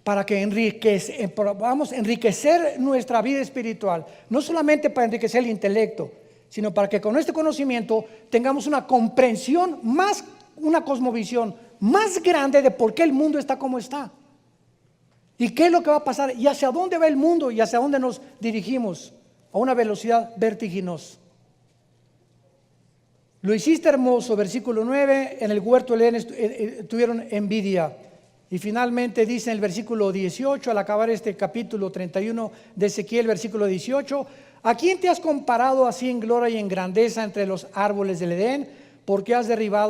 Para que podamos enriquecer nuestra vida espiritual, no solamente para enriquecer el intelecto, sino para que con este conocimiento tengamos una comprensión más, una cosmovisión más grande de por qué el mundo está como está y qué es lo que va a pasar y hacia dónde va el mundo y hacia dónde nos dirigimos a una velocidad vertiginosa. Lo hiciste hermoso, versículo 9, en el huerto de Edén tuvieron envidia. Y finalmente dice en el versículo 18, al acabar este capítulo 31 de Ezequiel, versículo 18: ¿a quién te has comparado así en gloria y en grandeza entre los árboles del Edén? Porque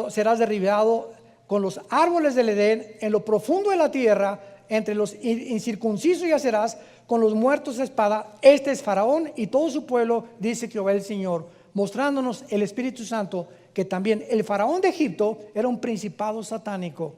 serás derribado con los árboles del Edén en lo profundo de la tierra, entre los incircuncisos yacerás con los muertos de espada. Este es Faraón y todo su pueblo, dice Jehová el Señor, mostrándonos el Espíritu Santo que también el Faraón de Egipto era un principado satánico.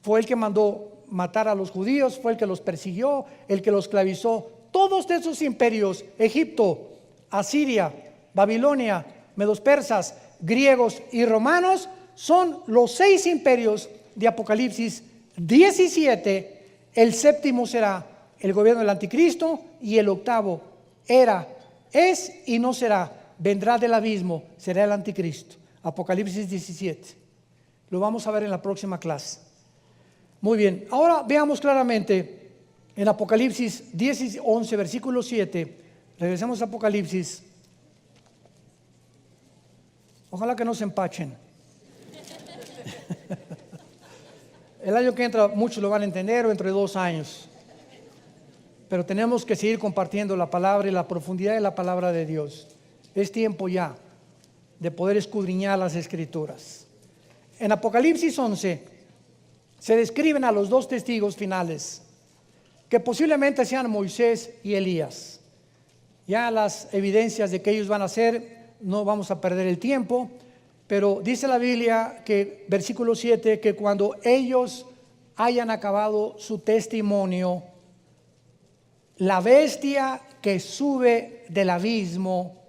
Fue el que mandó matar a los judíos, fue el que los persiguió, el que los esclavizó. Todos esos imperios, Egipto, Asiria, Babilonia, medos persas, griegos y romanos, son los 6 imperios de Apocalipsis 17. El séptimo será el gobierno del anticristo y el octavo era, es y no será, vendrá del abismo, será el anticristo. Apocalipsis 17. Lo vamos a ver en la próxima clase. Muy bien, ahora veamos claramente en Apocalipsis 11, versículo 7. Regresemos a Apocalipsis. Ojalá que no se empachen. El año que entra muchos lo van a entender, o dentro de 2 años. Pero tenemos que seguir compartiendo la palabra y la profundidad de la palabra de Dios. Es tiempo ya de poder escudriñar las Escrituras. En Apocalipsis 11 se describen a los 2 testigos finales, que posiblemente sean Moisés y Elías. Ya las evidencias de que ellos van a ser, no vamos a perder el tiempo, pero dice la Biblia que, versículo 7, que cuando ellos hayan acabado su testimonio, la bestia que sube del abismo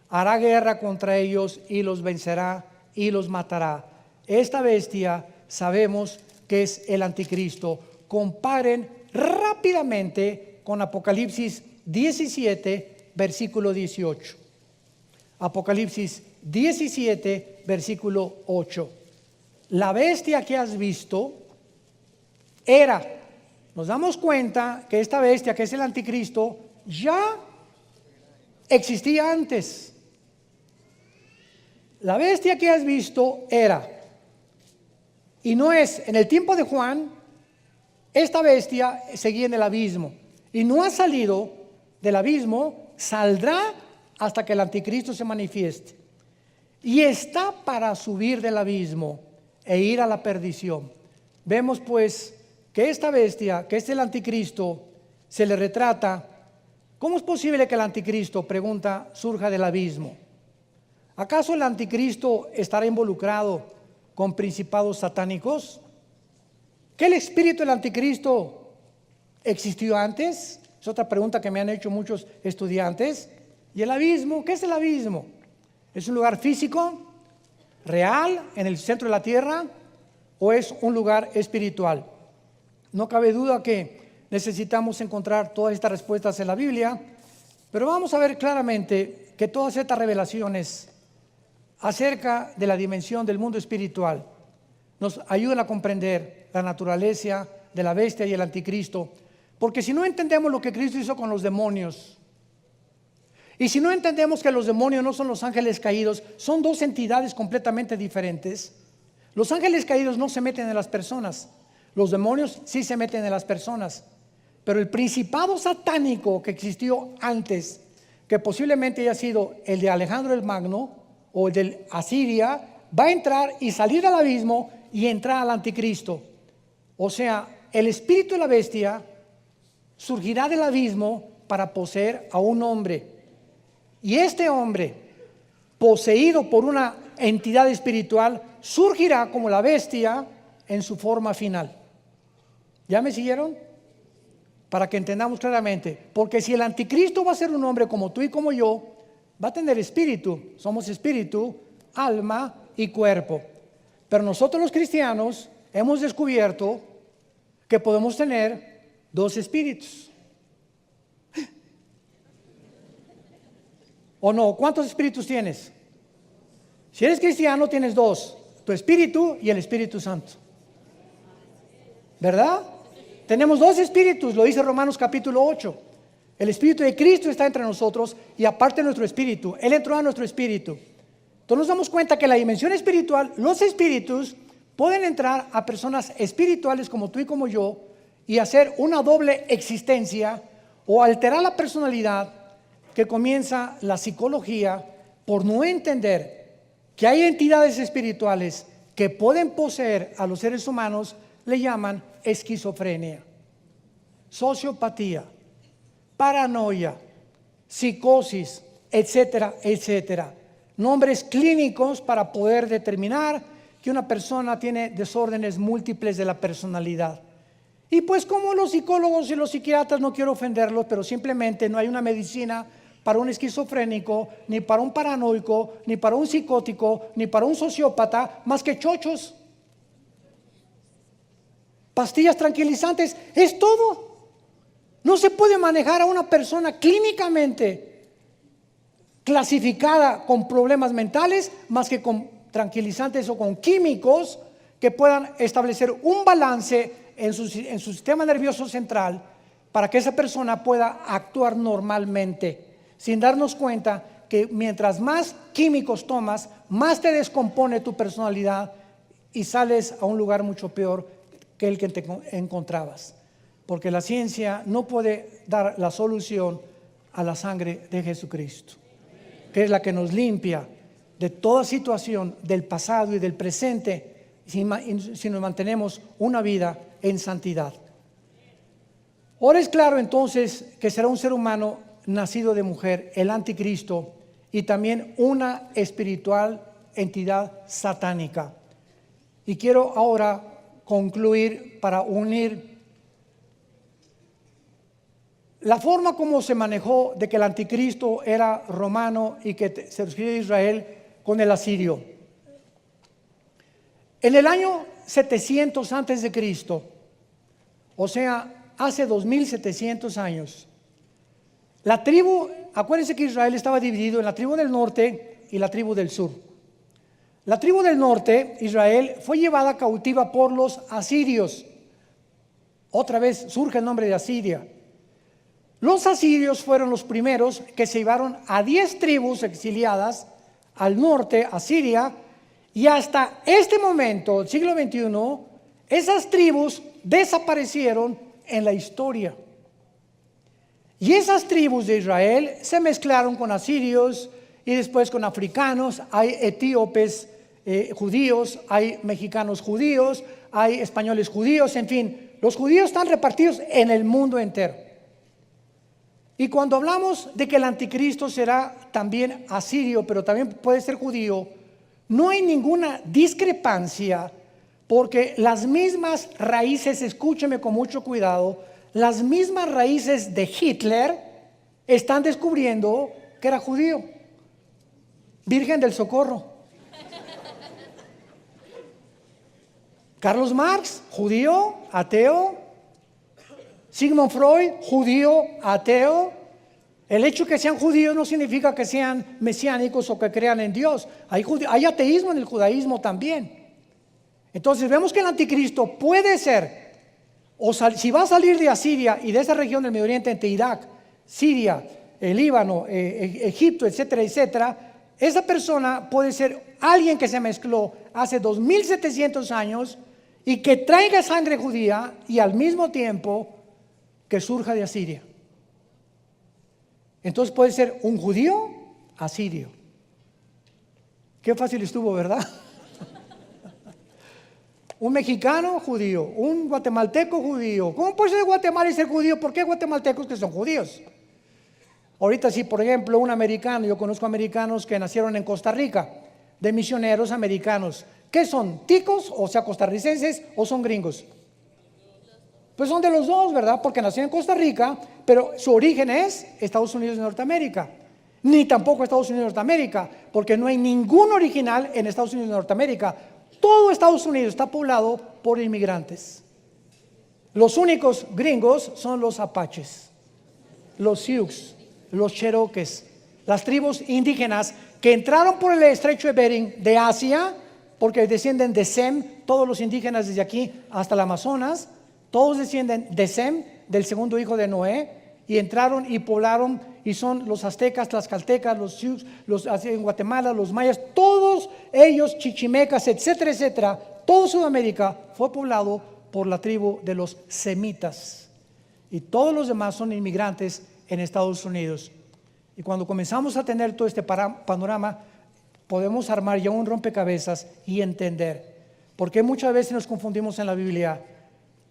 hará guerra contra ellos y los vencerá y los matará. Esta bestia sabemos que es el anticristo. Comparen rápidamente con Apocalipsis 17, versículo 18. Apocalipsis 17, versículo 8. La bestia que has visto era, nos damos cuenta que esta bestia que es el anticristo ya existía antes. La bestia que has visto era, y no es, en el tiempo de Juan, esta bestia seguía en el abismo y no ha salido del abismo, saldrá hasta que el anticristo se manifieste. Y está para subir del abismo e ir a la perdición. Vemos pues que esta bestia, que es el anticristo, se le retrata. ¿Cómo es posible que el anticristo, pregunta, surja del abismo? ¿Acaso el anticristo estará involucrado con principados satánicos? ¿Que el espíritu del anticristo existió antes? Es otra pregunta que me han hecho muchos estudiantes. ¿Y el abismo? ¿Qué es el abismo? ¿Es un lugar físico, real, en el centro de la tierra, o es un lugar espiritual? No cabe duda que necesitamos encontrar todas estas respuestas en la Biblia, pero vamos a ver claramente que todas estas revelaciones acerca de la dimensión del mundo espiritual nos ayudan a comprender la naturaleza de la bestia y el anticristo, porque si no entendemos lo que Cristo hizo con los demonios, y si no entendemos que los demonios no son los ángeles caídos, son 2 entidades completamente diferentes, Los ángeles caídos no se meten en las personas. Los demonios sí se meten en las personas. Pero el principado satánico que existió antes, que posiblemente haya sido el de Alejandro el Magno o el de Asiria, va a entrar y salir al abismo y entrar al anticristo. O sea, el espíritu de la bestia surgirá del abismo para poseer a un hombre. Y este hombre, poseído por una entidad espiritual, surgirá como la bestia en su forma final. ¿Ya me siguieron? Para que entendamos claramente. Porque si el anticristo va a ser un hombre como tú y como yo, va a tener espíritu. Somos espíritu, alma y cuerpo. Pero nosotros los cristianos hemos descubierto que podemos tener dos espíritus. ¿O no? ¿Cuántos espíritus tienes? Si eres cristiano tienes dos, tu espíritu y el Espíritu Santo. ¿Verdad? Tenemos dos espíritus, lo dice Romanos capítulo 8. El Espíritu de Cristo está entre nosotros y aparte nuestro espíritu. Él entró a nuestro espíritu. Entonces nos damos cuenta que la dimensión espiritual, los espíritus pueden entrar a personas espirituales como tú y como yo y hacer una doble existencia o alterar la personalidad, que comienza la psicología por no entender que hay entidades espirituales que pueden poseer a los seres humanos. Le llaman esquizofrenia, sociopatía, paranoia, psicosis, etcétera, etcétera. Nombres clínicos para poder determinar que una persona tiene desórdenes múltiples de la personalidad. Y pues como los psicólogos y los psiquiatras, no quiero ofenderlos, pero simplemente no hay una medicina para un esquizofrénico, ni para un paranoico, ni para un psicótico, ni para un sociópata, más que chochos, pastillas tranquilizantes, es todo. No se puede manejar a una persona clínicamente clasificada con problemas mentales más que con tranquilizantes o con químicos que puedan establecer un balance en su sistema nervioso central para que esa persona pueda actuar normalmente, sin darnos cuenta que mientras más químicos tomas, más te descompone tu personalidad y sales a un lugar mucho peor que el que te encontrabas. Porque la ciencia no puede dar la solución a la sangre de Jesucristo, que es la que nos limpia de toda situación del pasado y del presente, si nos mantenemos una vida en santidad. Ahora es claro entonces que será un ser humano nacido de mujer, el anticristo, y también una espiritual entidad satánica. Y quiero ahora concluir para unir la forma como se manejó de que el anticristo era romano y que se refiere a Israel con el asirio. En el año 700 antes de Cristo, o sea, hace 2700 años, la tribu, acuérdense que Israel estaba dividido en la tribu del norte y la tribu del sur. La tribu del norte, Israel, fue llevada cautiva por los asirios. Otra vez surge el nombre de Asiria. Los asirios fueron los primeros que se llevaron a 10 tribus exiliadas al norte, a Siria, y hasta este momento, el siglo XXI, esas tribus desaparecieron en la historia. Y esas tribus de Israel se mezclaron con asirios y después con africanos. Hay etíopes judíos, hay mexicanos judíos, hay españoles judíos, en fin, los judíos están repartidos en el mundo entero. Y cuando hablamos de que el anticristo será también asirio, pero también puede ser judío, no hay ninguna discrepancia, porque las mismas raíces, escúcheme con mucho cuidado, las mismas raíces de Hitler están descubriendo que era judío. Virgen del Socorro. Carlos Marx, judío, ateo. Sigmund Freud, judío, ateo. El hecho que sean judíos no significa que sean mesiánicos o que crean en Dios. Hay ateísmo en el judaísmo también. Entonces vemos que el anticristo puede ser, si va a salir de Asiria y de esa región del Medio Oriente entre Irak, Siria, el Líbano, Egipto, etcétera, etcétera, esa persona puede ser alguien que se mezcló hace 2700 años y que traiga sangre judía y al mismo tiempo que surja de Asiria. Entonces puede ser un judío asirio. Qué fácil estuvo, ¿verdad? Un mexicano judío, un guatemalteco judío. ¿Cómo puede ser de Guatemala y ser judío? ¿Por qué guatemaltecos que son judíos? Ahorita sí, por ejemplo, un americano, yo conozco americanos que nacieron en Costa Rica, de misioneros americanos. ¿Qué son? ¿Ticos, o sea, costarricenses, o son gringos? Pues son de los dos, ¿verdad? Porque nacieron en Costa Rica, pero su origen es Estados Unidos de Norteamérica. Ni tampoco Estados Unidos de Norteamérica, porque no hay ningún original en Estados Unidos de Norteamérica. Todo Estados Unidos está poblado por inmigrantes. Los únicos gringos son los apaches, los Sioux, los Cherokees, las tribus indígenas que entraron por el estrecho de Bering de Asia, porque descienden de Sem, todos los indígenas desde aquí hasta el Amazonas, todos descienden de Sem, del segundo hijo de Noé, y entraron y poblaron, y son los aztecas, tlaxcaltecas, los Sioux, los en Guatemala, los mayas, todos ellos, chichimecas, etcétera, etcétera. Todo Sudamérica fue poblado por la tribu de los semitas, y todos los demás son inmigrantes en Estados Unidos. Y cuando comenzamos a tener todo este panorama, podemos armar ya un rompecabezas y entender, porque muchas veces nos confundimos en la Biblia,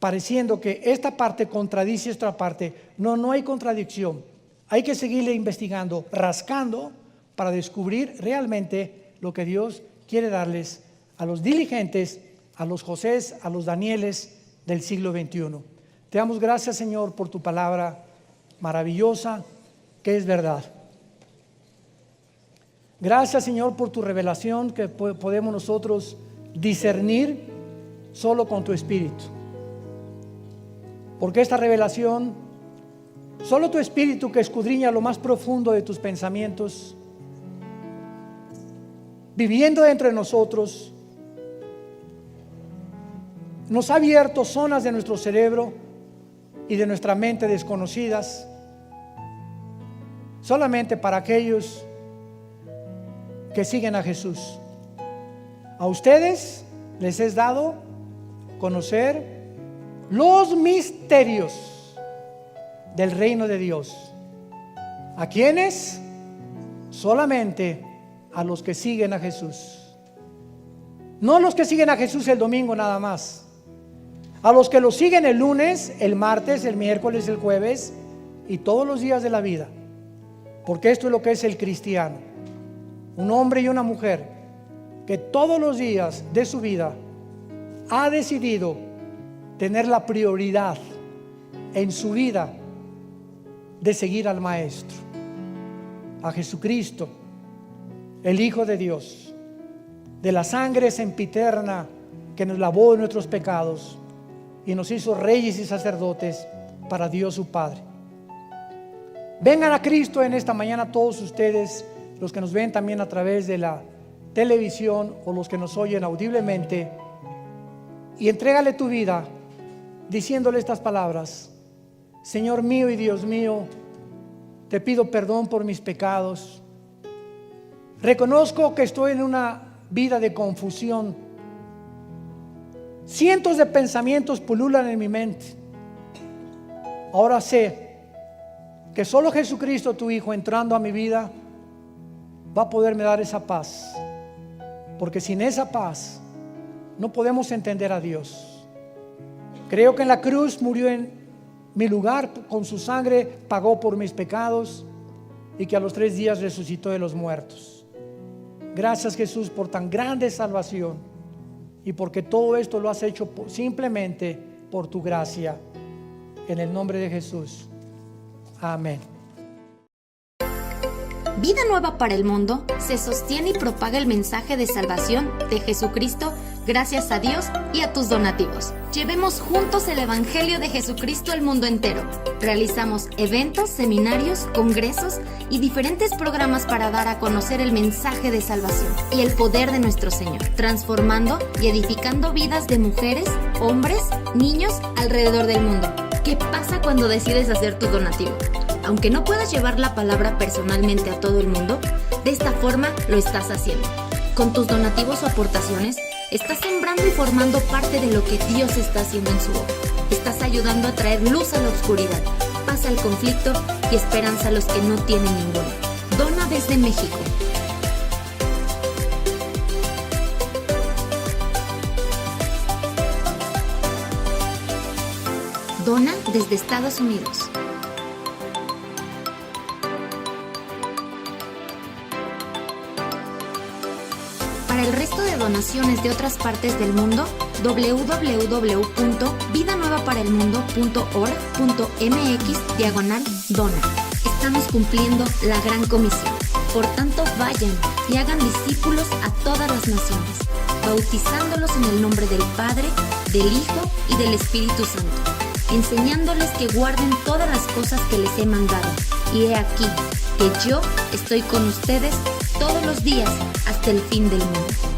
pareciendo que esta parte contradice esta parte. No hay contradicción. Hay que seguirle investigando, rascando, para descubrir realmente lo que Dios quiere darles a los diligentes, a los Josés, a los Danieles del siglo XXI. Te damos gracias, Señor, por tu palabra maravillosa, que es verdad. Gracias, Señor, por tu revelación que podemos nosotros discernir solo con tu Espíritu. Porque esta revelación, solo tu Espíritu, que escudriña lo más profundo de tus pensamientos, viviendo dentro de nosotros, nos ha abierto zonas de nuestro cerebro y de nuestra mente desconocidas, solamente para aquellos que siguen a Jesús. A ustedes les es dado conocer los misterios del reino de Dios. ¿A quiénes? Solamente a los que siguen a Jesús. No los que siguen a Jesús el domingo nada más. A los que lo siguen el lunes, el martes, el miércoles, el jueves y todos los días de la vida. Porque esto es lo que es el cristiano. Un hombre y una mujer que todos los días de su vida ha decidido tener la prioridad en su vida de seguir al Maestro, a Jesucristo, el Hijo de Dios, de la sangre sempiterna que nos lavó de nuestros pecados y nos hizo reyes y sacerdotes para Dios su Padre. Vengan a Cristo en esta mañana todos ustedes, los que nos ven también a través de la televisión o los que nos oyen audiblemente, y entrégale tu vida diciéndole estas palabras: Señor mío y Dios mío, te pido perdón por mis pecados. Reconozco que estoy en una vida de confusión. Cientos de pensamientos pululan en mi mente. Ahora sé que solo Jesucristo, tu Hijo, entrando a mi vida, va a poderme dar esa paz. Porque sin esa paz no podemos entender a Dios. Creo que en la cruz murió en mi lugar, con su sangre pagó por mis pecados, y que a los 3 días resucitó de los muertos. Gracias, Jesús, por tan grande salvación, y porque todo esto lo has hecho simplemente por tu gracia. En el nombre de Jesús. Amén. Vida Nueva para el Mundo se sostiene y propaga el mensaje de salvación de Jesucristo gracias a Dios y a tus donativos. Llevemos juntos el Evangelio de Jesucristo al mundo entero. Realizamos eventos, seminarios, congresos y diferentes programas para dar a conocer el mensaje de salvación y el poder de nuestro Señor, transformando y edificando vidas de mujeres, hombres, niños alrededor del mundo. ¿Qué pasa cuando decides hacer tu donativo? Aunque no puedas llevar la palabra personalmente a todo el mundo, De esta forma lo estás haciendo. Con tus donativos o aportaciones, estás sembrando y formando parte de lo que Dios está haciendo en su obra. Estás ayudando a traer luz a la oscuridad, paz al conflicto y esperanza a los que no tienen ninguna. Dona desde México. Dona desde Estados Unidos. Para el resto de donaciones de otras partes del mundo, www.vidanuevaparelmundo.org.mx/dona. Estamos cumpliendo la gran comisión. Por tanto, vayan y hagan discípulos a todas las naciones, bautizándolos en el nombre del Padre, del Hijo y del Espíritu Santo, enseñándoles que guarden todas las cosas que les he mandado. Y he aquí que yo estoy con ustedes todos los días hasta el fin del mundo.